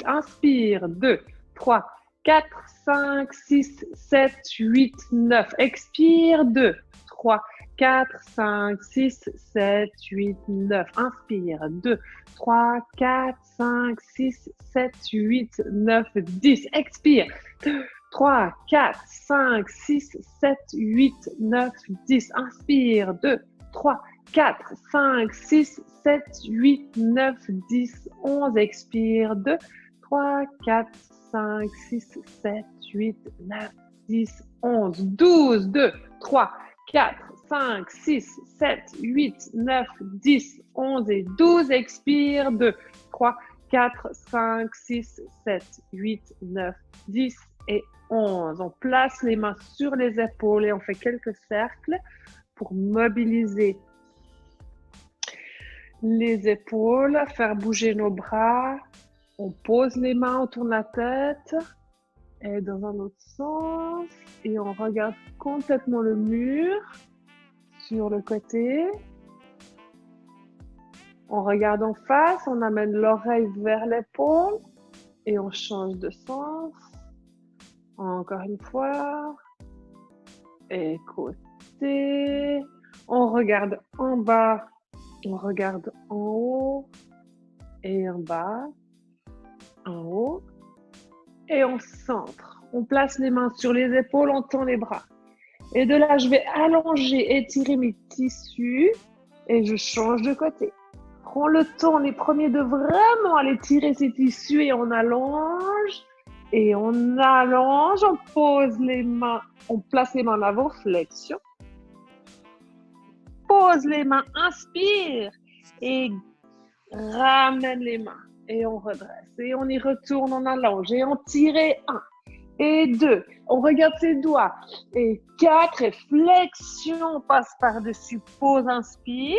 Inspire. 2, 3, 4, 5, 6, 7, 8, 9. Expire. 2, 3, 4, 5, 6, 7, 8, 9. Inspire. 2, 3, 4, 5, 6, 7, 8, 9, 10. Expire. 2, 3, 4, 5, 6, 7, 8, 9, 10. Inspire. 2, 3, 4, 5, 6, 7, 8, 9, 10, 11. Expire. 2, 3, 4, 5, 6, 7, 8, 9, 10, 11, 12, 2, 3, 4, 5, 6, 7, 8, 9, 10, 11 et 12. Expire. 2, 3, 4, 5, 6, 7, 8, 9, 10 et 11. On place les mains sur les épaules et on fait quelques cercles pour mobiliser les épaules, faire bouger nos bras. On pose les mains autour de la tête et dans un autre sens. Et on regarde complètement le mur sur le côté. On regarde en face, on amène l'oreille vers l'épaule et on change de sens. Encore une fois. Et côté. On regarde en bas, on regarde en haut et en bas, en haut. Et on centre. On place les mains sur les épaules, on tend les bras. Et de là, je vais allonger, étirer mes tissus et je change de côté. Prends le temps, les premiers, de vraiment aller tirer ces tissus et on allonge. Et on allonge, on pose les mains, on place les mains en avant, flexion. Pose les mains, inspire et ramène les mains. Et on redresse. Et on y retourne, on allonge. Et on tire. 1 et 2. On regarde ses doigts. Et 4. Et flexion, on passe par-dessus. Pose, inspire.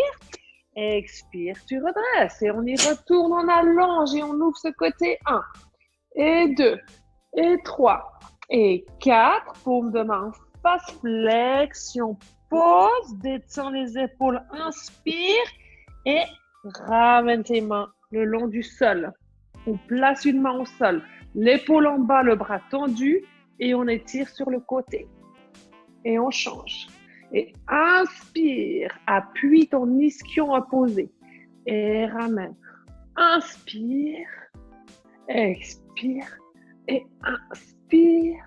Expire, tu redresses. Et on y retourne, on allonge. Et on ouvre ce côté. 1 et 2. Et 3. Et 4. Paume de main en face. Flexion. Pose. Détends les épaules. Inspire. Et ramène tes mains le long du sol. On place une main au sol, l'épaule en bas, le bras tendu et on étire sur le côté. Et on change. Et inspire, appuie ton ischion opposé et ramène. Inspire, expire et inspire.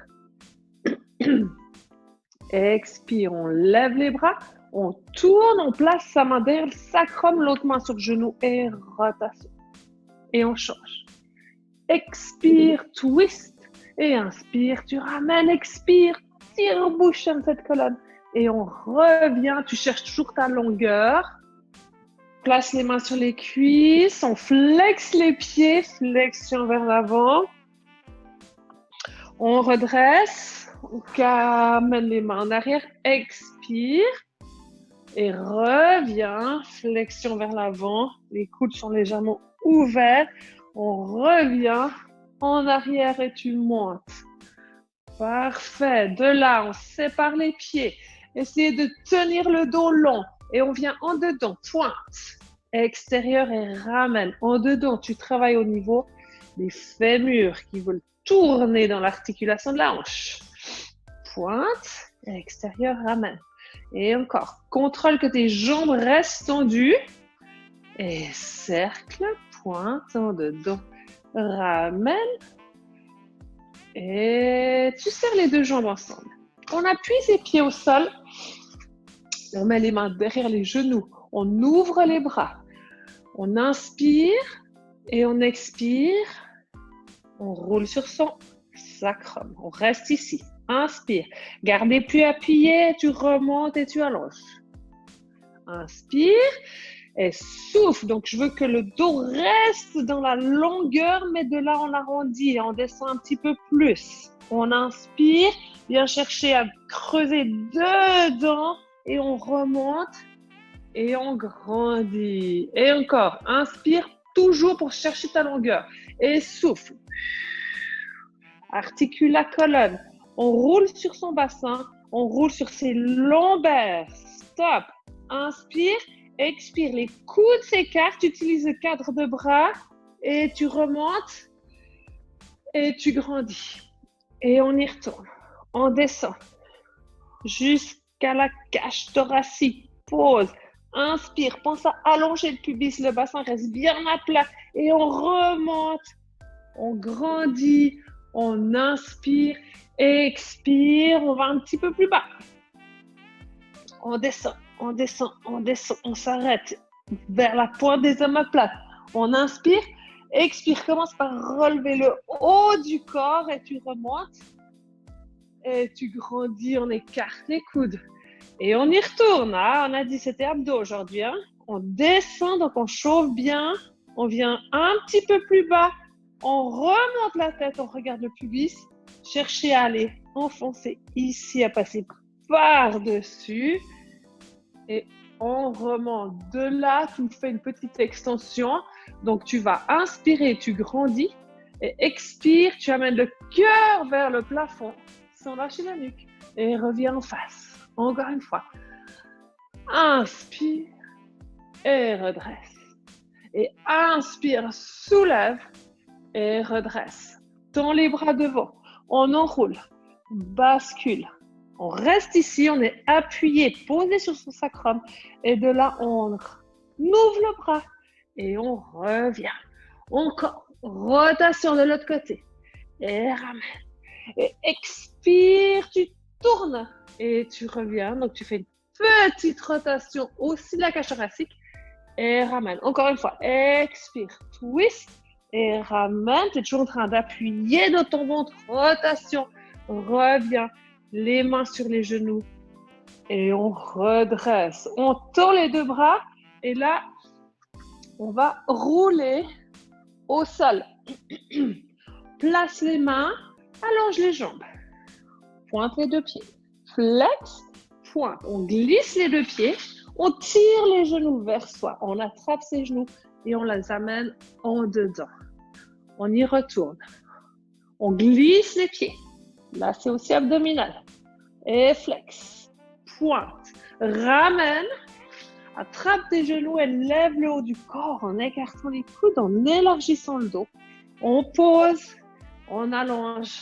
Expire, on lève les bras, on tourne, on place sa main derrière le sacrum, l'autre main sur le genou et rotation. Et on change. Expire, twist et inspire, tu ramènes, expire, tire, bouchonne cette colonne. Et on revient, tu cherches toujours ta longueur. Place les mains sur les cuisses, on flexe les pieds, flexion vers l'avant. On redresse, on amène les mains en arrière, expire. Et reviens, flexion vers l'avant, les coudes sont légèrement ouverts. On revient en arrière et tu montes. Parfait. De là, on sépare les pieds. Essayez de tenir le dos long. Et on vient en dedans. Pointe. Extérieur et ramène. En dedans, tu travailles au niveau des fémurs qui veulent tourner dans l'articulation de la hanche. Pointe. Extérieur, ramène. Et encore. Contrôle que tes jambes restent tendues. Et cercle. Pointe en dedans. Ramène. Et tu serres les deux jambes ensemble. On appuie ses pieds au sol. On met les mains derrière les genoux. On ouvre les bras. On inspire et on expire. On roule sur son sacrum. On reste ici. Inspire. Garde les pieds appuyés. Tu remontes et tu allonges. Inspire. Et souffle. Donc, je veux que le dos reste dans la longueur, mais de là, on arrondit et on descend un petit peu plus. On inspire, viens chercher à creuser dedans et on remonte et on grandit. Et encore, inspire toujours pour chercher ta longueur. Et souffle. Articule la colonne. On roule sur son bassin, on roule sur ses lombaires. Stop. Inspire. Expire, les coudes s'écartent, tu utilises le cadre de bras et tu remontes et tu grandis. Et on y retourne. On descend jusqu'à la cage thoracique. Pause. Inspire. Pense à allonger le pubis. Le bassin reste bien à plat. Et on remonte. On grandit. On inspire. Expire. On va un petit peu plus bas. On descend. On descend. On descend. On s'arrête vers la pointe des omoplates. On inspire. Expire. Commence par relever le haut du corps et tu remontes. Et tu grandis, on écarte les coudes. Et on y retourne. Hein? On a dit c'était abdos aujourd'hui. Hein? On descend, donc on chauffe bien. On vient un petit peu plus bas. On remonte la tête, on regarde le pubis. Cherchez à aller enfoncer ici, à passer par-dessus. Et on remonte. De là, tu fais une petite extension. Donc, tu vas inspirer, tu grandis. Et expire, tu amènes le cœur vers le plafond. Sans lâcher la nuque. Et reviens en face. Encore une fois. Inspire et redresse. Et inspire, soulève et redresse. Tends les bras devant. On enroule. Bascule. On reste ici, on est appuyé, posé sur son sacrum. Et de là, on ouvre le bras. Et on revient. Encore. Rotation de l'autre côté. Et ramène. Et expire, tu tournes et tu reviens. Donc, tu fais une petite rotation aussi de la cage thoracique et ramène. Encore une fois, expire, twist et ramène. Tu es toujours en train d'appuyer dans ton ventre, rotation. Reviens, les mains sur les genoux et on redresse. On tend les deux bras et là, on va rouler au sol. Place les mains. Allonge les jambes. Pointe les deux pieds. Flex, pointe. On glisse les deux pieds. On tire les genoux vers soi. On attrape ses genoux et on les amène en dedans. On y retourne. On glisse les pieds. Là, c'est aussi abdominal. Et flex. Pointe. Ramène. Attrape tes genoux et lève le haut du corps en écartant les coudes, en élargissant le dos. On pose. On allonge.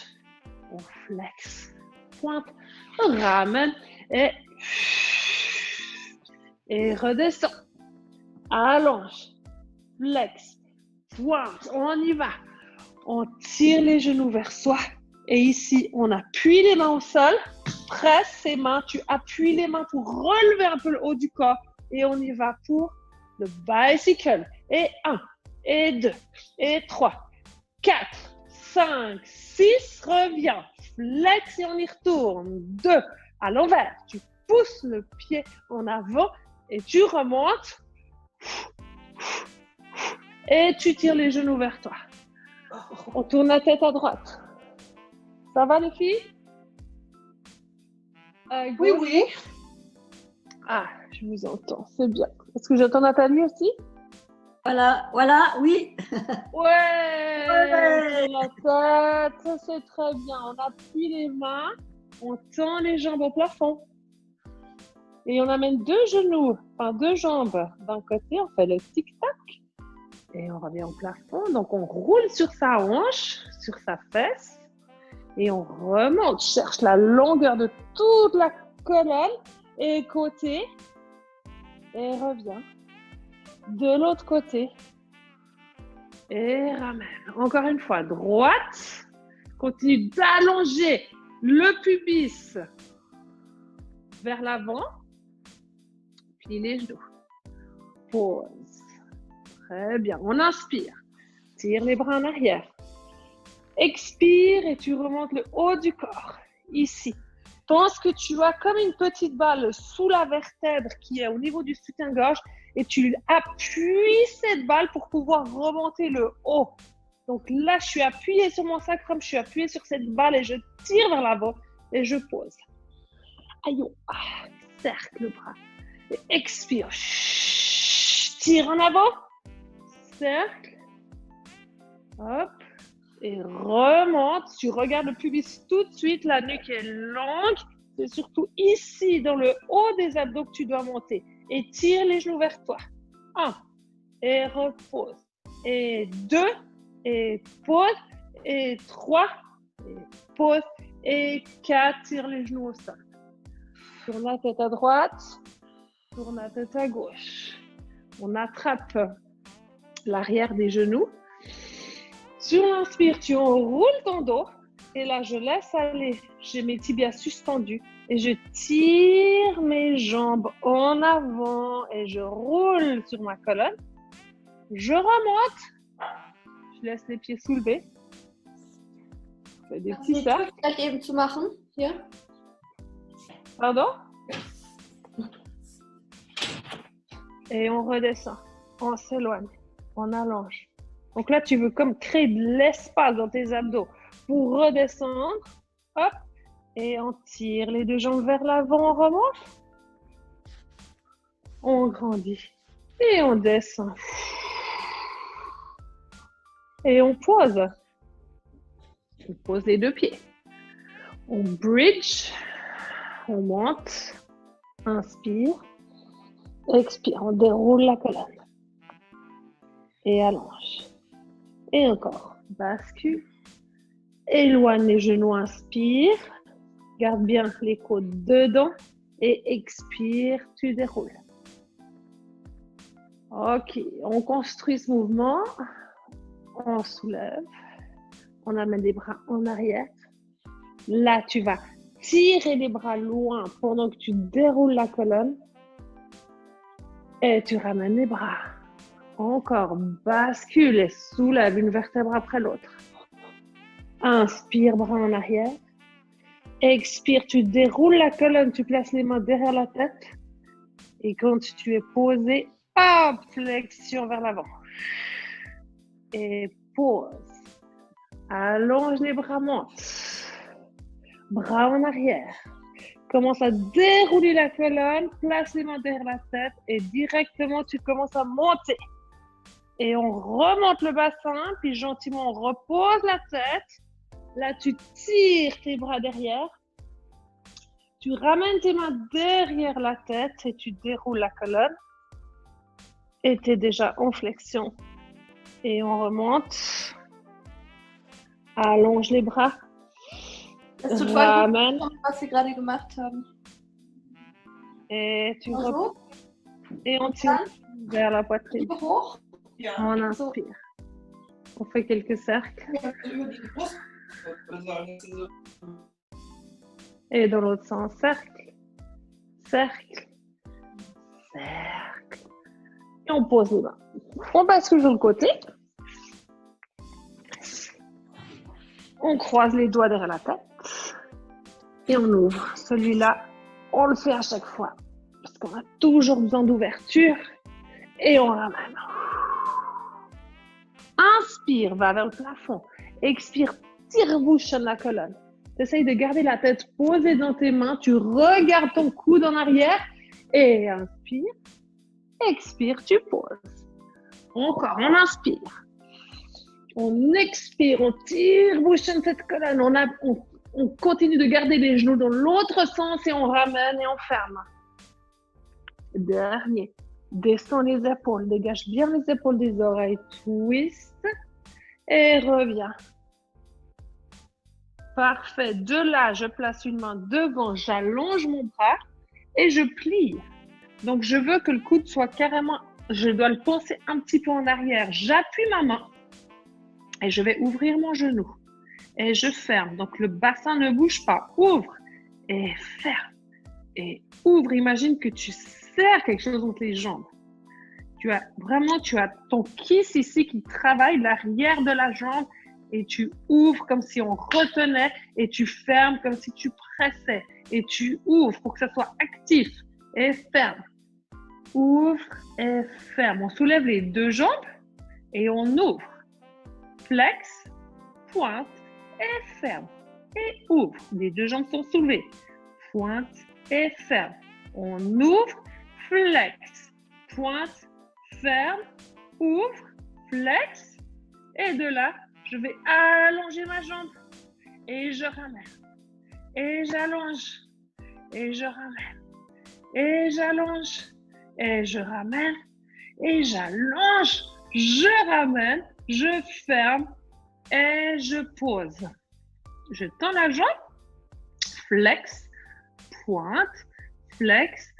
On flex, pointe, on ramène et redescend. Allonge, flex, pointe, on y va. On tire les genoux vers soi et ici, on appuie les mains au sol, presse ses mains, tu appuies les mains pour relever un peu le haut du corps et on y va pour le bicycle. Et 1, et 2, et 3, 4, 5, 6, reviens, flex et on y retourne. 2, à l'envers, tu pousses le pied en avant et tu remontes. Et tu tires les genoux vers toi. On tourne la tête à droite. Ça va les filles? Oui, oui. Ah, je vous entends, c'est bien. Est-ce que j'entends Nathalie aussi? Voilà, voilà, oui. Ouais, la tête, ça c'est très bien. On appuie les mains, on tend les jambes au plafond. Et on amène deux jambes d'un côté, on fait le tic-tac. Et on revient au plafond. Donc on roule sur sa hanche, sur sa fesse. Et on remonte, cherche la longueur de toute la colonne et côté. Et revient. De l'autre côté. Et ramène. Encore une fois, droite. Continue d'allonger le pubis vers l'avant. Plie les genoux. Pause. Très bien. On inspire. Tire les bras en arrière. Expire et tu remontes le haut du corps. Ici. Pense que tu as comme une petite balle sous la vertèbre qui est au niveau du soutien-gorge et tu appuies cette balle pour pouvoir remonter le haut. Donc là, je suis appuyée sur mon sacrum, je suis appuyée sur cette balle et je tire vers l'avant et je pose. Aïe, cercle le bras. Et expire. Tire en avant. Cercle. Hop. Et remonte. Tu regardes le pubis tout de suite. La nuque est longue. C'est surtout ici, dans le haut des abdos, que tu dois monter. Et tire les genoux vers toi. 1. Et repose. Et 2. Et pose. Et 3. Et pause. Et 4. Tire les genoux au sol. Tourne la tête à droite. Tourne la tête à gauche. On attrape l'arrière des genoux. Sur l'inspire, tu enroules ton dos. Et là, je laisse aller. J'ai mes tibias suspendus. Et je tire mes jambes en avant. Et je roule sur ma colonne. Je remonte. Je laisse les pieds soulevés. Je fais des petits cercles. Gleich eben zu machen. Hier. Pardon? Et on redescend. On s'éloigne. On allonge. Donc là, tu veux comme créer de l'espace dans tes abdos pour redescendre. Hop. Et on tire les deux jambes vers l'avant. On remonte. On grandit. Et on descend. Et on pose. On pose les deux pieds. On bridge. On monte. Inspire. Expire. On déroule la colonne. Et allonge. Et encore. Bascule. Éloigne les genoux. Inspire. Garde bien les côtes dedans. Et expire. Tu déroules. Ok. On construit ce mouvement. On soulève. On amène les bras en arrière. Là, tu vas tirer les bras loin pendant que tu déroules la colonne. Et tu ramènes les bras. Encore, bascule et soulève une vertèbre après l'autre. Inspire, bras en arrière. Expire, tu déroules la colonne, tu places les mains derrière la tête. Et quand tu es posé, hop, flexion vers l'avant. Et pause. Allonge les bras, monte. Bras en arrière. Commence à dérouler la colonne, place les mains derrière la tête et directement tu commences à monter. Et on remonte le bassin, puis gentiment on repose la tête. Là, tu tires tes bras derrière. Tu ramènes tes mains derrière la tête et tu déroules la colonne. Et tu es déjà en flexion. Et on remonte. Allonge les bras. Das tut voll Ramène. gut, was Sie gerade gemacht haben. Et tu So, remontes. Et on tire vers la poitrine. Liebe hoch. On inspire. On fait quelques cercles. Et dans l'autre sens, cercle, cercle, cercle. Et on pose les mains. On bascule sur le côté. On croise les doigts derrière la tête. Et on ouvre. Celui-là, on le fait à chaque fois. Parce qu'on a toujours besoin d'ouverture. Et on ramène. Inspire, va vers le plafond. Expire, tire-bouchonne la colonne. Tu essayes de garder la tête posée dans tes mains. Tu regardes ton coude en arrière. Et inspire. Expire, tu poses. Encore, on inspire. On expire, on tire-bouchonne cette colonne. On continue de garder les genoux dans l'autre sens et on ramène et on ferme. Dernier. Descends les épaules, dégage bien les épaules des oreilles, twist et reviens. Parfait. De là, je place une main devant, j'allonge mon bras et je plie. Donc, je veux que le coude soit carrément, je dois le penser un petit peu en arrière. J'appuie ma main et je vais ouvrir mon genou. Et je ferme. Donc, le bassin ne bouge pas. Ouvre et ferme. Et ouvre. Imagine que tu serres quelque chose entre les jambes. Tu as ton kiss ici qui travaille l'arrière de la jambe et tu ouvres comme si on retenait et tu fermes comme si tu pressais et tu ouvres pour que ça soit actif et ferme. Ouvre et ferme. On soulève les deux jambes et on ouvre. Flex, pointe et ferme. Et ouvre. Les deux jambes sont soulevées. Pointe et ferme. On ouvre, flex, pointe, ferme, ouvre, flex. Et de là, je vais allonger ma jambe. Et je ramène. Et j'allonge. Et je ramène. Et j'allonge. Et je ramène. Et j'allonge. Je ramène. Je ferme. et je pose. Je tends la jambe, flex, pointe, flex,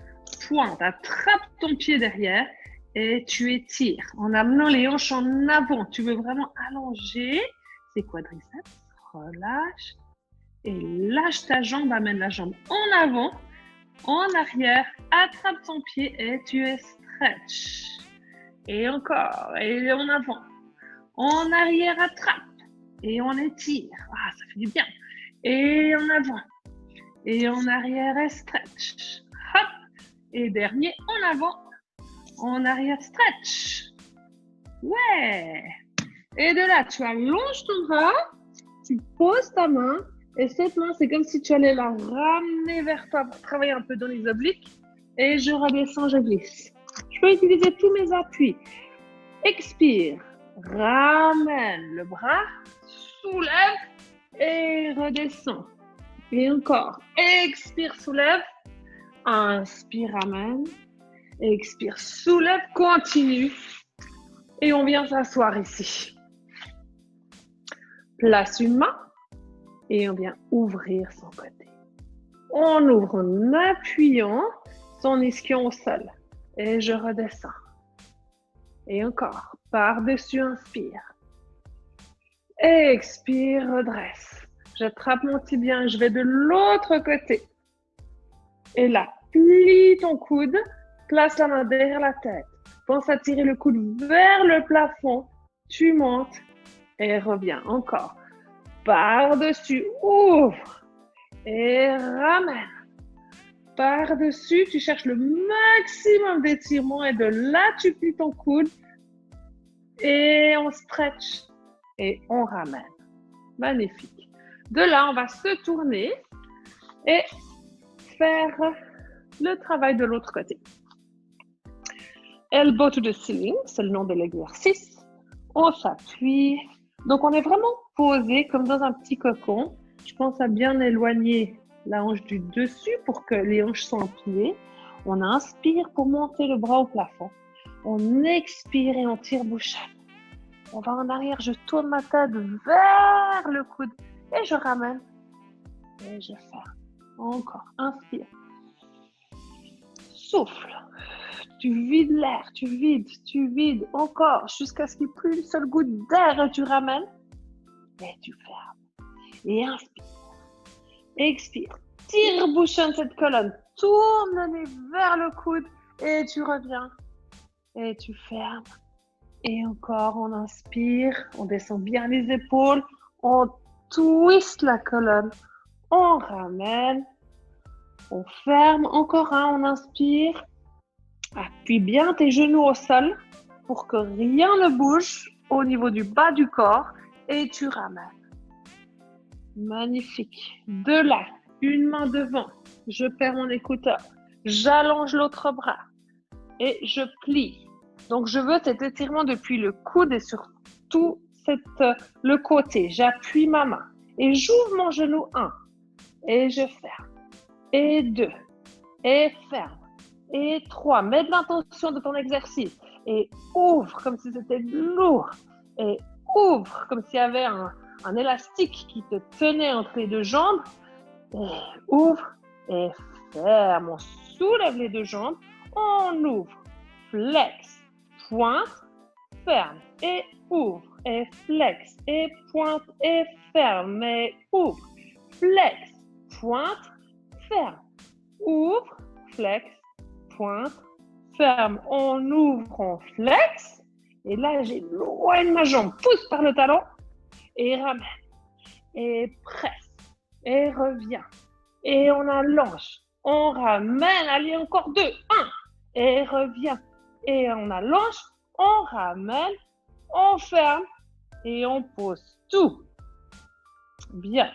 pointe. Attrape ton pied derrière et tu étires en amenant les hanches en avant. Tu veux vraiment allonger tes quadriceps. Relâche et lâche ta jambe. Amène la jambe en avant, en arrière. Attrape ton pied et tu es stretch. Et encore, et en avant. En arrière, attrape. Et on étire. Ah, ça fait du bien. Et en avant. Et en arrière, et stretch. Hop. Et dernier, en avant. En arrière, stretch. Ouais. Et de là, tu allonges ton bras. Tu poses ta main. Et cette main, c'est comme si tu allais la ramener vers toi pour travailler un peu dans les obliques. Et je redescends, je glisse. Je peux utiliser tous mes appuis. Expire. Ramène le bras. Soulève et redescends. Et encore. Expire, soulève. Inspire, ramène. Expire, soulève, continue. Et on vient s'asseoir ici. Place une main et on vient ouvrir son côté. On ouvre en appuyant son ischion au sol. Et je redescends. Et encore. Par-dessus, inspire. Expire, redresse. J'attrape mon tibia, je vais de l'autre côté. Et là, plie ton coude, place la main derrière la tête. Pense à tirer le coude vers le plafond. Tu montes et reviens encore. Par-dessus, ouvre et ramène. Par-dessus, tu cherches le maximum d'étirement et de là, tu plies ton coude et on stretch et on ramène. Magnifique. De là, on va se tourner et faire le travail de l'autre côté. Elbow to the ceiling, c'est le nom de l'exercice. On s'appuie. Donc, on est vraiment posé comme dans un petit cocon. Je pense à bien éloigner la hanche du dessus pour que les hanches soient empilées. On inspire pour monter le bras au plafond. On expire et on tire bouche. On va en arrière, je tourne ma tête vers le coude et je ramène. Et je ferme. Encore, inspire. Souffle. Tu vides l'air, tu vides. Encore, jusqu'à ce qu'il n'y ait plus une seule goutte d'air et tu ramènes. Et tu fermes. Et inspire. Expire. Tire bouchon de cette colonne. Tourne le nez vers le coude et tu reviens. Et tu fermes. Et encore, on inspire. On descend bien les épaules. On twist la colonne. On ramène. On ferme. Encore un, on inspire. Appuie bien tes genoux au sol pour que rien ne bouge au niveau du bas du corps. Et tu ramènes. Magnifique. De là, une main devant. Je perds mon écouteur. J'allonge l'autre bras. Et je plie. Donc, je veux cet étirement depuis le coude et sur tout le côté. J'appuie ma main. Et j'ouvre mon genou 1. Et je ferme. Et 2. Et ferme. Et 3. Mets de l'intention de ton exercice. Et ouvre comme si c'était lourd. Et ouvre comme s'il y avait un élastique qui te tenait entre les deux jambes. Et ouvre et ferme. On soulève les deux jambes. On ouvre. Flex. Pointe. Ferme. Et ouvre. Et flex. Et pointe. Et ferme. Et ouvre. Flex. Pointe. Ferme. Ouvre. Flex. Pointe. Ferme. On ouvre. On flex. Et là, j'éloigne ma jambe. Pousse par le talon. Et ramène. Et presse. Et reviens. Et on allonge. On ramène. Allez, encore 2. 1. Et reviens. Et on allonge. On ramène. On ferme. Et on pose tout. Bien.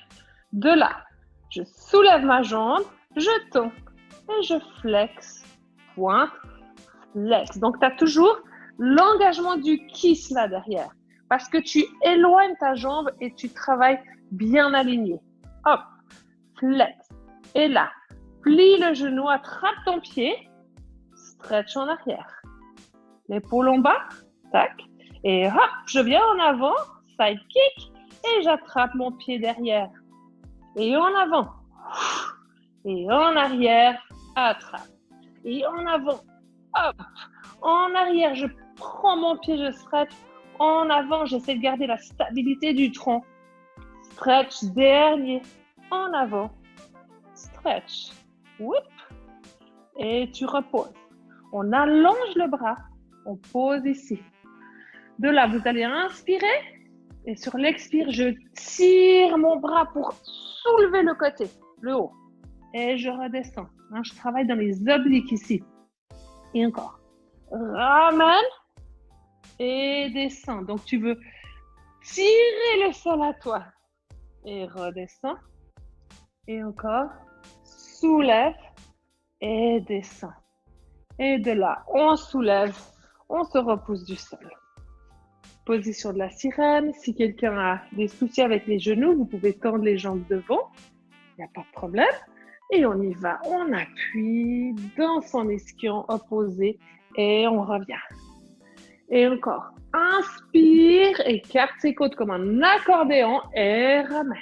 De là, je soulève ma jambe. Je tends. Et je flex. Pointe. Flex. Donc, tu as toujours l'engagement du kiss là derrière. Parce que tu éloignes ta jambe et tu travailles bien aligné. Hop, flex. Et là, plie le genou, attrape ton pied, stretch en arrière. L'épaule en bas, tac. Et hop, je viens en avant, side kick. Et j'attrape mon pied derrière. Et en avant. Et en arrière, attrape. Et en avant, hop. En arrière, je prends mon pied, je stretch. En avant, j'essaie de garder la stabilité du tronc. Stretch, dernier. En avant. Stretch. Whoop. Et tu reposes. On allonge le bras. On pose ici. De là, vous allez inspirer. Et sur l'expire, je tire mon bras pour soulever le côté, le haut. Et je redescends. Je travaille dans les obliques ici. Et encore. Ramène. Et descends. Donc, tu veux tirer le sol à toi. Et redescends. Et encore. Soulève. Et descends. Et de là, on soulève. On se repousse du sol. Position de la sirène. Si quelqu'un a des soucis avec les genoux, vous pouvez tendre les jambes devant. Il n'y a pas de problème. Et on y va. On appuie dans son ischion opposé et on revient. Et encore. Inspire, écarte ses côtes comme un accordéon et ramène.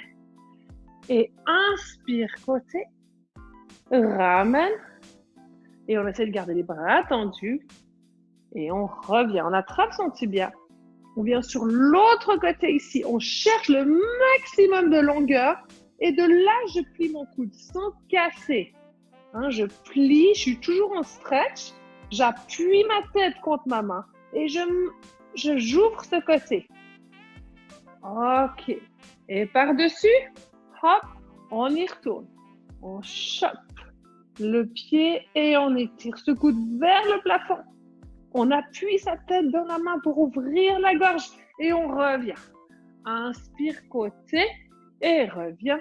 Et inspire côté, ramène. Et on essaie de garder les bras tendus. Et on revient. On attrape son tibia. On vient sur l'autre côté ici. On cherche le maximum de longueur. Et de là, je plie mon coude sans casser. Je plie, je suis toujours en stretch. J'appuie ma tête contre ma main. Et j'ouvre ce côté. OK. Et par-dessus, hop, on y retourne. On chope le pied et on étire ce coude vers le plafond. On appuie sa tête dans la main pour ouvrir la gorge et on revient. Inspire côté et revient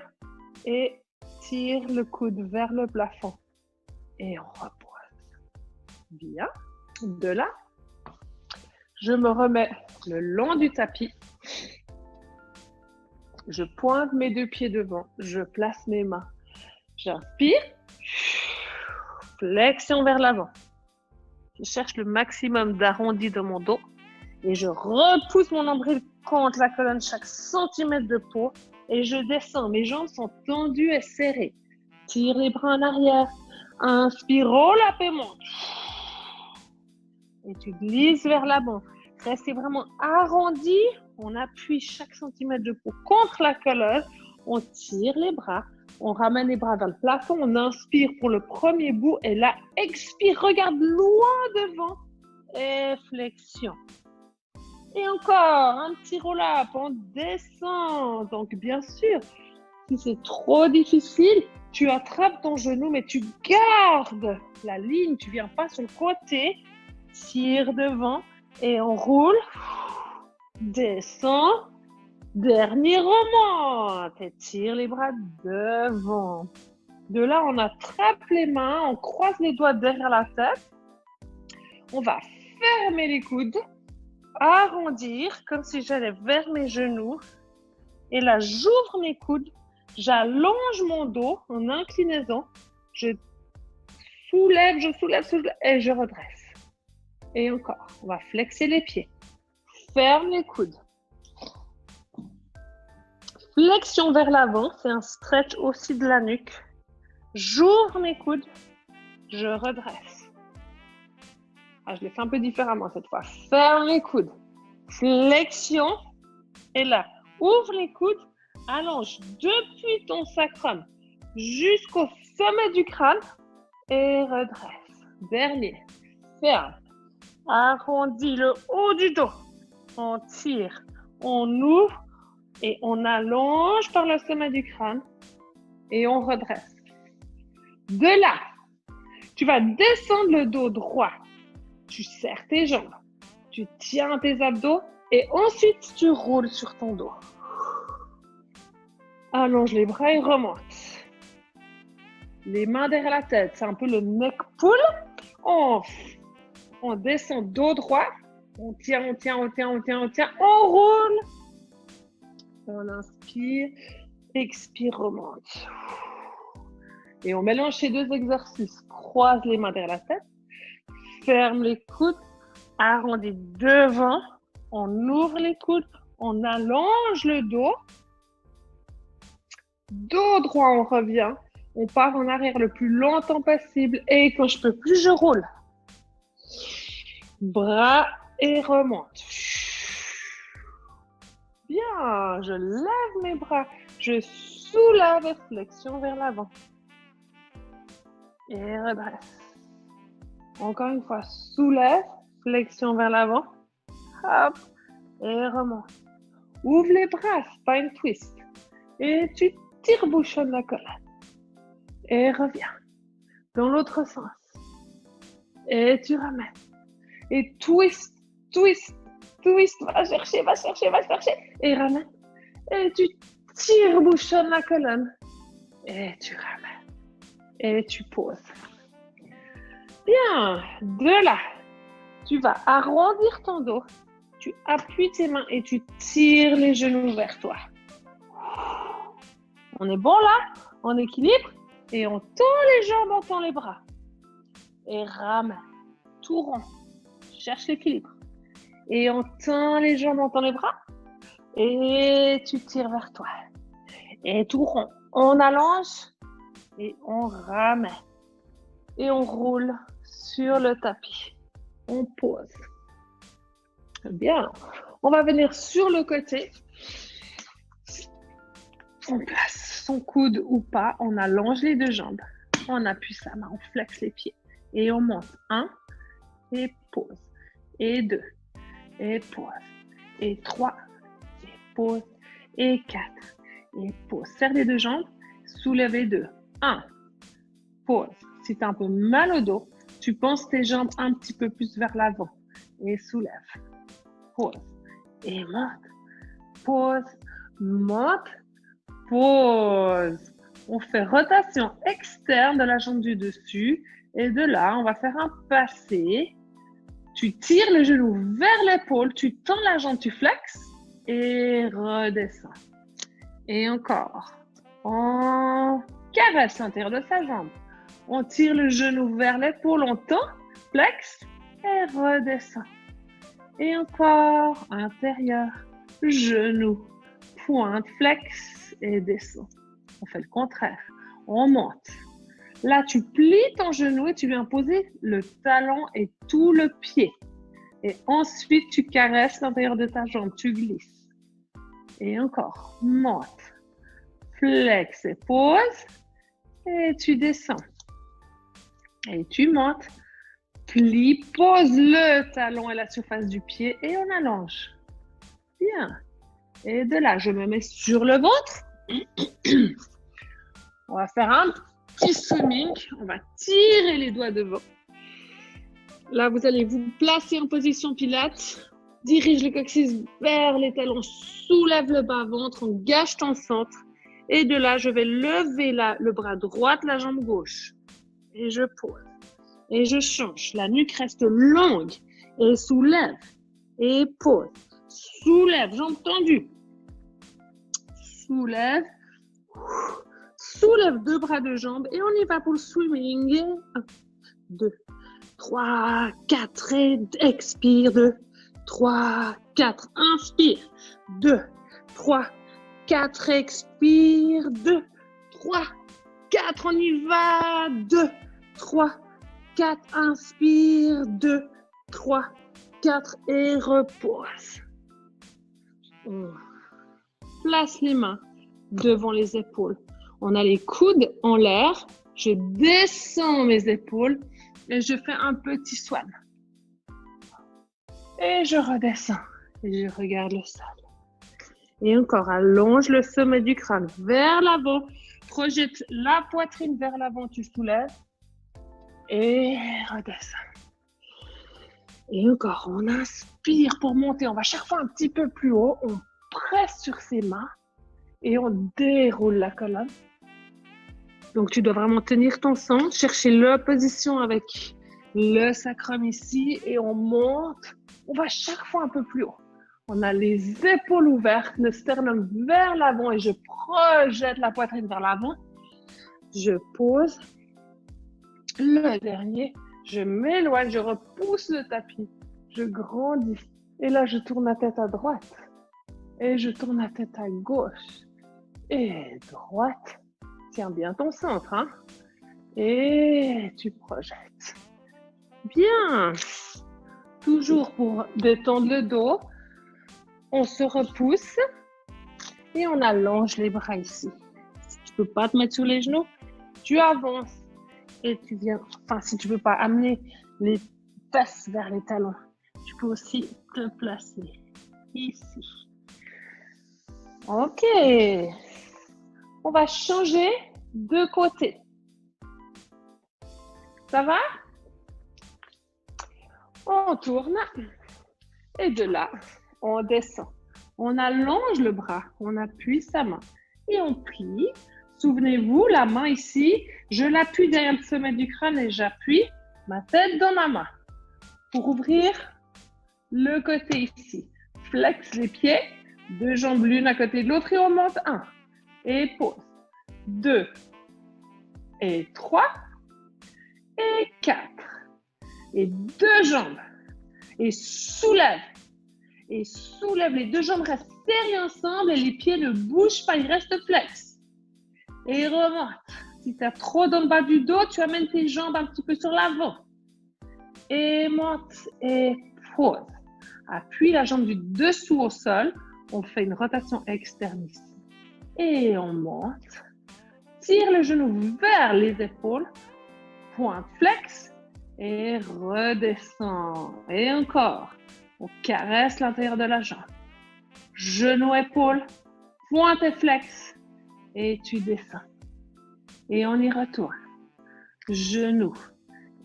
et tire le coude vers le plafond. Et on repose. Bien. De là, je me remets le long du tapis. Je pointe mes deux pieds devant. Je place mes mains. J'inspire. Flexion vers l'avant. Je cherche le maximum d'arrondi dans mon dos. Et je repousse mon nombril contre la colonne chaque centimètre de peau. Et je descends. Mes jambes sont tendues et serrées. Tire les bras en arrière. Inspire, relâche et monte. Et tu glisses vers l'avant. Restez vraiment arrondi. On appuie chaque centimètre de peau contre la colonne. On tire les bras. On ramène les bras vers le plafond. On inspire pour le premier bout. Et là, expire. Regarde loin devant. Et flexion. Et encore, un petit roll-up. On descend. Donc, bien sûr, si c'est trop difficile, tu attrapes ton genou, mais tu gardes la ligne. Tu ne viens pas sur le côté. Tire devant et on roule. Descend. Dernier remonte. Et tire les bras devant. De là, on attrape les mains. On croise les doigts derrière la tête. On va fermer les coudes. Arrondir comme si j'allais vers mes genoux. Et là, j'ouvre mes coudes. J'allonge mon dos en inclinaison. Je soulève et je redresse. Et encore, on va flexer les pieds. Ferme les coudes. Flexion vers l'avant, c'est un stretch aussi de la nuque. J'ouvre mes coudes, je redresse. Je l'ai fait un peu différemment cette fois. Ferme les coudes. Flexion. Et là, ouvre les coudes, allonge depuis ton sacrum jusqu'au sommet du crâne et redresse. Dernier. Ferme. Arrondis le haut du dos. On tire, on ouvre et on allonge par le sommet du crâne et on redresse. De là, tu vas descendre le dos droit. Tu serres tes jambes. Tu tiens tes abdos et ensuite tu roules sur ton dos. Allonge les bras et remonte. Les mains derrière la tête, c'est un peu le neck pull. On descend dos droit. On tient. On roule. On inspire. Expire, remonte. Et on mélange ces deux exercices. Croise les mains derrière la tête. Ferme les coudes. Arrondis devant. On ouvre les coudes. On allonge le dos. Dos droit, on revient. On part en arrière le plus longtemps possible. Et quand je peux plus, je roule. Bras et remonte. Bien, je lève mes bras. Je soulève, flexion vers l'avant. Et redresse. Encore une fois, soulève, flexion vers l'avant. Hop, et remonte. Ouvre les bras, spine twist. Et tu tire-bouchonnes la colonne. Et reviens. Dans l'autre sens. Et tu ramènes. Et twist, twist, twist. Va chercher, va chercher, va chercher. Et ramène. Et tu tire-bouchonnes la colonne. Et tu ramènes. Et tu poses. Bien. De là, tu vas arrondir ton dos. Tu appuies tes mains et tu tires les genoux vers toi. On est bon là? On équilibre? Et on tend les jambes, on tend les bras. Et ramène. Tout rond. Cherche l'équilibre. Et on tend les jambes, on tend les bras. Et tu tires vers toi. Et tout rond. On allonge. Et on ramène. Et on roule sur le tapis. On pose. Bien. On va venir sur le côté. On place son coude ou pas. On allonge les deux jambes. On appuie sa main. On flexe les pieds. Et on monte. 1. Et pause. Et 2. Et pause. Et 3. Et pause. Et 4. Et pause. Serre les deux jambes. Soulève les deux. 1. Pause. Si tu as un peu mal au dos, tu penses tes jambes un petit peu plus vers l'avant. Et soulève. Pause. Et monte. Pause. Monte. Pause. On fait rotation externe de la jambe du dessus. Et de là, on va faire un passé. Tu tires le genou vers l'épaule. Tu tends la jambe, tu flexes. Et redescends. Et encore. On caresse l'intérieur de sa jambe. On tire le genou vers l'épaule, on tend, flex et redescend. Et encore, intérieur, genou, pointe, flex et descend. On fait le contraire. On monte. Là, tu plies ton genou et tu viens poser le talon et tout le pied. Et ensuite, tu caresses l'intérieur de ta jambe, tu glisses. Et encore, monte. Flex et pose. Et tu descends. Et tu montes. Plie, pose le talon à la surface du pied et on allonge. Bien. Et de là, je me mets sur le ventre. On va faire un petit swimming. On va tirer les doigts devant. Là, vous allez vous placer en position pilates. Dirige le coccyx vers les talons. Soulève le bas-ventre. On gâche ton centre. Et de là, je vais lever le bras droit de la jambe gauche. Et je pose. Et je change. La nuque reste longue. Et soulève. Et pose. Soulève. Jambe tendue. Soulève. Soulève deux bras de jambes. Et on y va pour le swimming. 1, 2, 3, 4. Et expire. 2, 3, 4. Inspire. 2, 3, 4. Expire. 2, 3, 4. On y va. 2, 3, 4. Inspire. 2, 3, 4. Et repose. On place les mains devant les épaules. On a les coudes en l'air. Je descends mes épaules et je fais un petit swan. Et je redescends et je regarde le sol. Et encore, allonge le sommet du crâne vers l'avant. Projette la poitrine vers l'avant, tu soulèves. Et redescends. Et encore, on inspire pour monter. On va chaque fois un petit peu plus haut. On presse sur ses mains et on déroule la colonne. Donc, tu dois vraiment tenir ton centre, chercher l'opposition avec le sacrum ici et on monte. On va chaque fois un peu plus haut. On a les épaules ouvertes, le sternum vers l'avant et je projette la poitrine vers l'avant. Je pose. Le dernier, je m'éloigne, je repousse le tapis. Je grandis. Et là, je tourne la tête à droite. Et je tourne la tête à gauche et droite. Tiens bien ton centre, hein. Et tu projettes. Bien. Toujours pour détendre le dos, on se repousse et on allonge les bras ici. Si tu peux pas te mettre sur les genoux, tu avances et tu viens. Enfin, si tu veux pas amener les fesses vers les talons, tu peux aussi te placer ici. Ok. On va changer de côté. Ça va? On tourne et de là, on descend. On allonge le bras, on appuie sa main et on plie. Souvenez-vous, la main ici, je l'appuie derrière le sommet du crâne et j'appuie ma tête dans ma main pour ouvrir le côté ici. Flex les pieds, deux jambes l'une à côté de l'autre et on monte. 1 et pause. 2 et 3 et 4 et deux jambes et soulève. Et soulève, les deux jambes restent serrées ensemble et les pieds ne bougent pas, ils restent flex. Et remonte. Si tu as trop dans le bas du dos, tu amènes tes jambes un petit peu sur l'avant. Et monte et pose. Appuie la jambe du dessous au sol. On fait une rotation externe ici. Et on monte. Tire le genou vers les épaules. Pointe flex. Et redescend. Et encore. On caresse l'intérieur de la jambe. Genou, épaule, pointe et flex. Et tu descends. Et on y retourne. Genou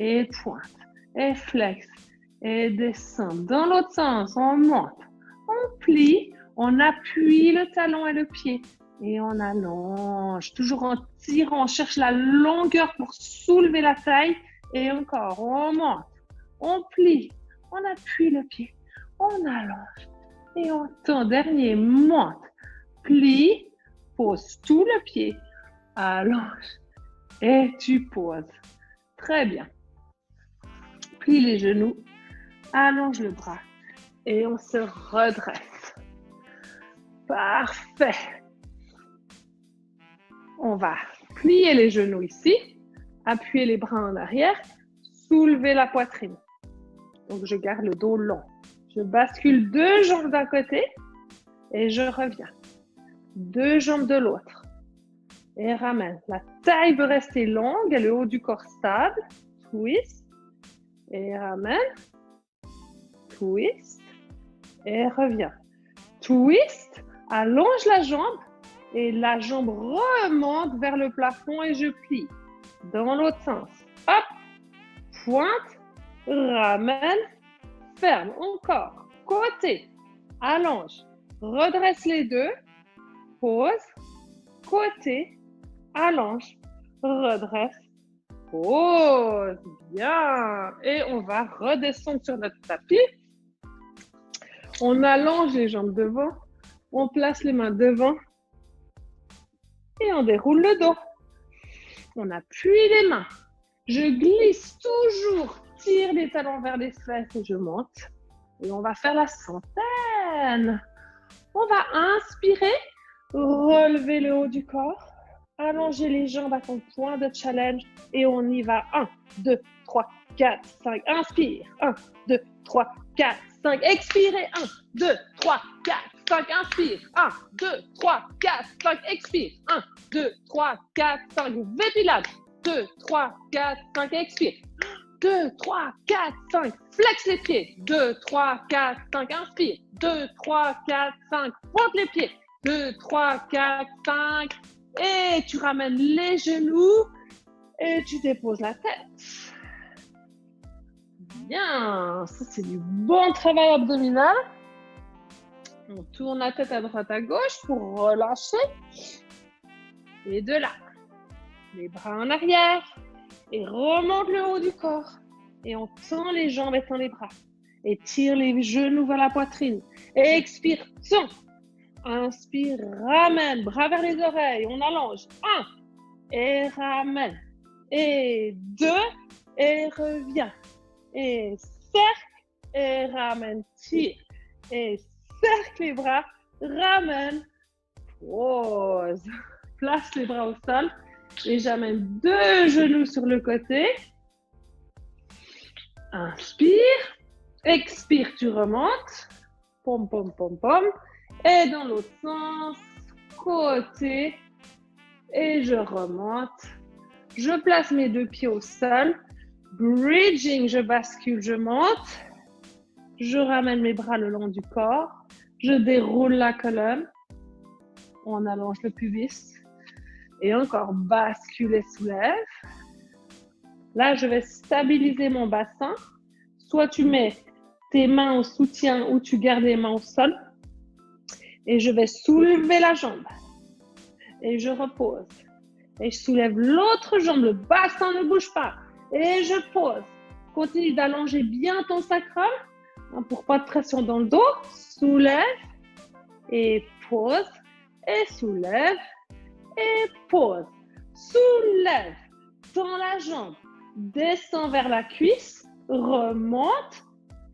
et pointe et flex. Et descend. Dans l'autre sens, on monte. On plie. On appuie le talon et le pied. Et on allonge. Toujours en tirant. On cherche la longueur pour soulever la taille. Et encore, on monte. On plie. On appuie le pied. On allonge et on tend. Dernier, monte, plie, pose tout le pied, allonge et tu poses. Très bien. Plie les genoux, allonge le bras et on se redresse. Parfait. On va plier les genoux ici, appuyer les bras en arrière, soulever la poitrine. Donc, je garde le dos long. Je bascule deux jambes d'un côté et je reviens. Deux jambes de l'autre. Et ramène. La taille veut rester longue et le haut du corps stable. Twist. Et ramène. Twist. Et reviens. Twist. Allonge la jambe. Et la jambe remonte vers le plafond et je plie. Dans l'autre sens. Hop. Pointe. Ramène. Ferme, encore, côté, allonge, redresse les deux, pose, côté, allonge, redresse, pose, bien. Et on va redescendre sur notre tapis. On allonge les jambes devant, on place les mains devant et on déroule le dos. On appuie les mains. Je glisse toujours. Tire les talons vers les fesses et je monte. Et on va faire la centaine. On va inspirer, relever le haut du corps, allonger les jambes à ton point de challenge et on y va. 1, 2, 3, 4, 5. Inspire. 1, 2, 3, 4, 5. Expirez. 1, 2, 3, 4, 5. Inspire. 1, 2, 3, 4, 5. Expire. 1, 2, 3, 4, 5. Vépilade. 2, 3, 4, 5. Expire. 2, 3, 4, 5. Flex les pieds. 2, 3, 4, 5. Inspire. 2, 3, 4, 5. Pointe les pieds. 2, 3, 4, 5. Et tu ramènes les genoux et tu déposes la tête. Bien. Ça, c'est du bon travail abdominal. On tourne la tête à droite à gauche pour relâcher. Et de là, les bras en arrière. Et remonte le haut du corps. Et on tend les jambes et tend les bras. Et tire les genoux vers la poitrine. Et expire, tend. Inspire, ramène, bras vers les oreilles. On allonge. 1. Et ramène. Et 2. Et reviens. Et cercle. Et ramène, tire. Et cercle les bras. ramène, pose. Place les bras au sol et j'amène 2 genoux sur le côté. Inspire, expire, tu remontes. Pom, pom, pom, pom. Et dans l'autre sens, côté. Et je remonte. Je place mes 2 pieds au sol. Bridging, je bascule, je monte. Je ramène mes bras le long du corps. Je déroule la colonne. On allonge le pubis. Et encore, bascule et soulève. Là, je vais stabiliser mon bassin. Soit tu mets tes mains au soutien ou tu gardes les mains au sol. Et je vais soulever la jambe. Et je repose. Et je soulève l'autre jambe. Le bassin ne bouge pas. Et je pose. Continue d'allonger bien ton sacrum pour pas de pression dans le dos. Soulève et pose. Et soulève et pose. Soulève. Tends la jambe. Descends vers la cuisse. Remonte.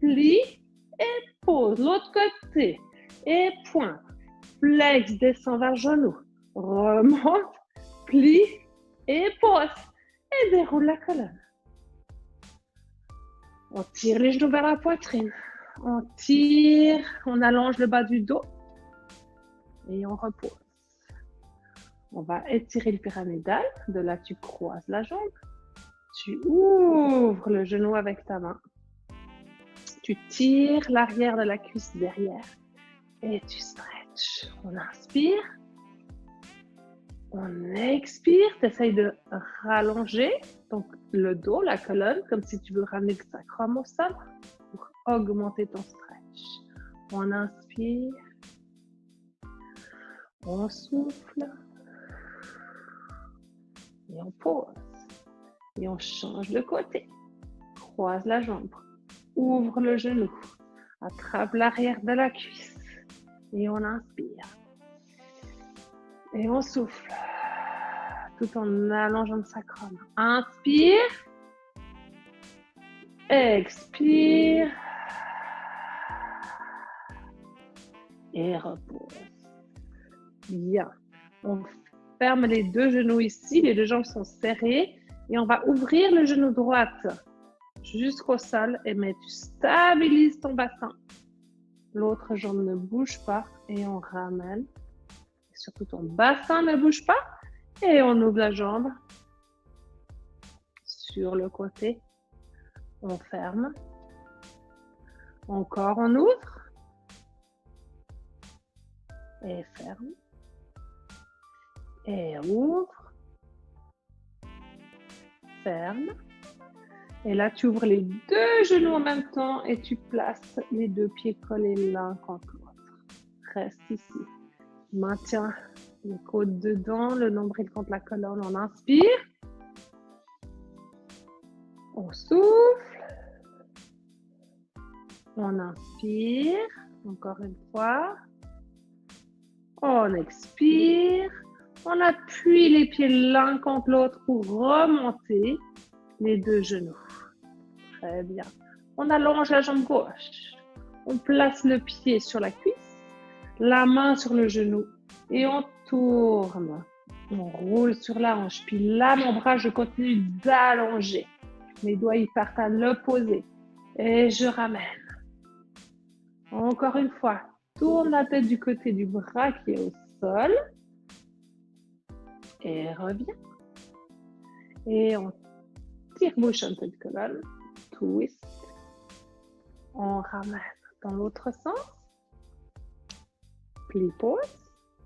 Plie et pose. L'autre côté. Et pointe. Flex. Descends vers le genou. Remonte. Plie et pose. Et déroule la colonne. On tire les genoux vers la poitrine. On tire, on allonge le bas du dos. Et on repose. On va étirer le pyramidal. De là, tu croises la jambe. Tu ouvres le genou avec ta main. Tu tires l'arrière de la cuisse derrière. Et tu stretches. On inspire. On expire, tu essayes de rallonger donc le dos, la colonne, comme si tu veux ramener le sacrum au sol pour augmenter ton stretch. On inspire, on souffle et on pose. Et on change de côté. Croise la jambe, ouvre le genou, attrape l'arrière de la cuisse et on inspire. Et on souffle, tout en allongeant le sacrum. Inspire, expire, et repose. Bien. On ferme les 2 genoux ici, les 2 jambes sont serrées, et on va ouvrir le genou droite jusqu'au sol, mais tu stabilises ton bassin. L'autre jambe ne bouge pas, et on ramène. Surtout ton bassin ne bouge pas. Et on ouvre la jambe sur le côté. On ferme. Encore on ouvre. Et ferme. Et ouvre. Ferme. Et là, tu ouvres les 2 genoux en même temps et tu places les 2 pieds collés l'un contre l'autre. Reste ici. Maintiens les côtes dedans, le nombril contre la colonne. On inspire. On souffle. On inspire. Encore une fois. On expire. On appuie les pieds l'un contre l'autre pour remonter les 2 genoux. Très bien. On allonge la jambe gauche. On place le pied sur la cuisse. La main sur le genou et on tourne. On roule sur la hanche. Puis là, mon bras, je continue d'allonger. Mes doigts, ils partent à l'opposé. Et je ramène. Encore une fois, tourne la tête du côté du bras qui est au sol. Et reviens. Et on tire bouche un peu de colonne. Twist. On ramène dans l'autre sens. Plie, pose,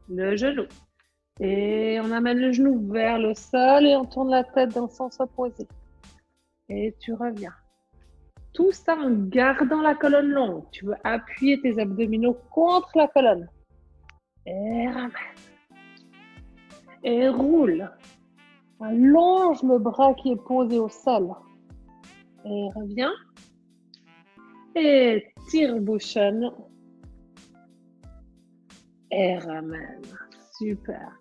le genou. Et on amène le genou vers le sol et on tourne la tête dans le sens opposé. Et tu reviens. Tout ça en gardant la colonne longue. Tu veux appuyer tes abdominaux contre la colonne. Et ramène. Et roule. Allonge le bras qui est posé au sol. Et reviens. Et tire-bouchonne. Et ramène. Super.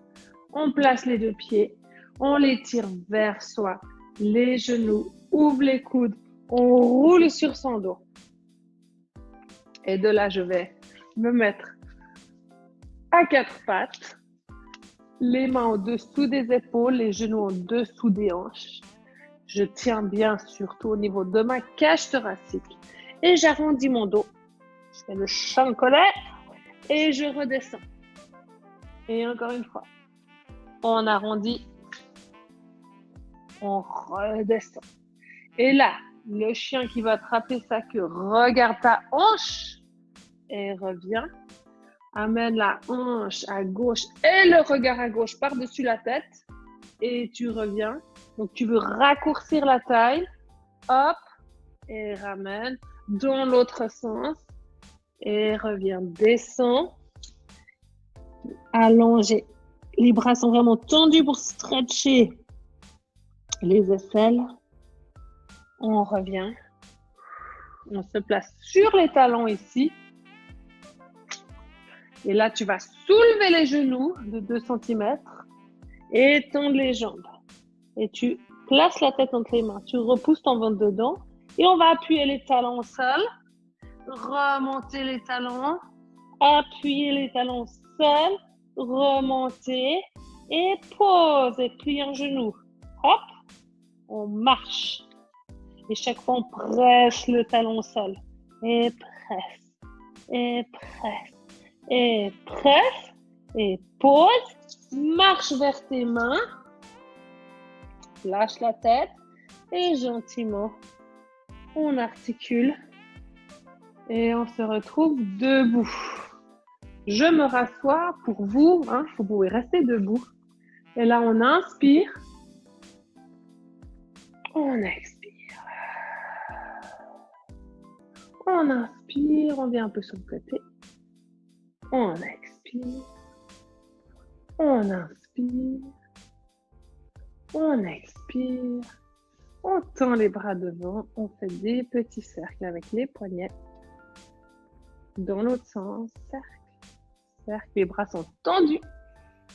On place les 2 pieds. On les tire vers soi. Les genoux. Ouvre les coudes. On roule sur son dos. Et de là, je vais me mettre à quatre pattes, les mains au-dessous des épaules, les genoux au-dessous des hanches. Je tiens bien surtout au niveau de ma cage thoracique et j'arrondis mon dos. Je fais le champ colère et je redescends. Et encore une fois, on arrondit, on redescend. Et là, le chien qui va attraper sa queue, regarde ta hanche et revient. Amène la hanche à gauche et le regard à gauche par-dessus la tête. Et tu reviens. Donc, tu veux raccourcir la taille. Hop. Et ramène dans l'autre sens. Et reviens. Descends. Allongé. Les bras sont vraiment tendus pour stretcher les aisselles. On revient. On se place sur les talons ici. Et là, tu vas soulever les genoux de 2 cm et tendre les jambes. Et tu places la tête entre les mains. Tu repousses ton ventre dedans. Et on va appuyer les talons au sol. Remonter les talons. Appuyer les talons au sol. Remonter. Et pose. Et plie un genou. Hop. On marche. Et chaque fois, on presse le talon au sol. Et presse. Et presse. Et presse, et pose, marche vers tes mains, lâche la tête et gentiment, on articule et on se retrouve debout. Je me rassois pour vous, vous pouvez rester debout. Et là, on inspire, on expire. On inspire, on vient un peu sur le côté. On expire, on inspire, on expire, on tend les bras devant, on fait des petits cercles avec les poignets. Dans l'autre sens, cercle, cercle, les bras sont tendus.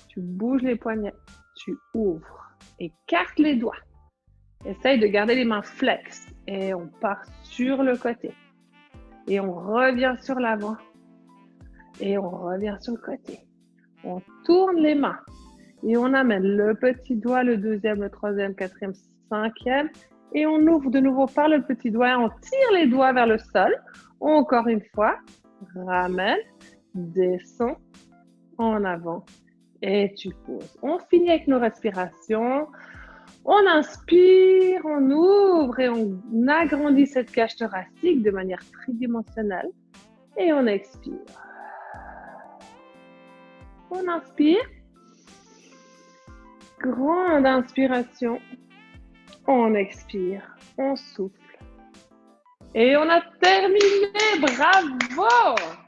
Tu bouges les poignets, tu ouvres, écarte les doigts. Essaye de garder les mains flex et on part sur le côté. Et on revient sur l'avant. Et on revient sur le côté. On tourne les mains. Et on amène le petit doigt, le deuxième, le troisième, quatrième, cinquième. Et on ouvre de nouveau par le petit doigt. Et on tire les doigts vers le sol. Encore une fois. Ramène. Descend. En avant. Et tu poses. On finit avec nos respirations. On inspire, on ouvre et on agrandit cette cage thoracique de manière tridimensionnelle. Et on expire. On inspire. Grande inspiration. On expire. On souffle. Et on a terminé. Bravo!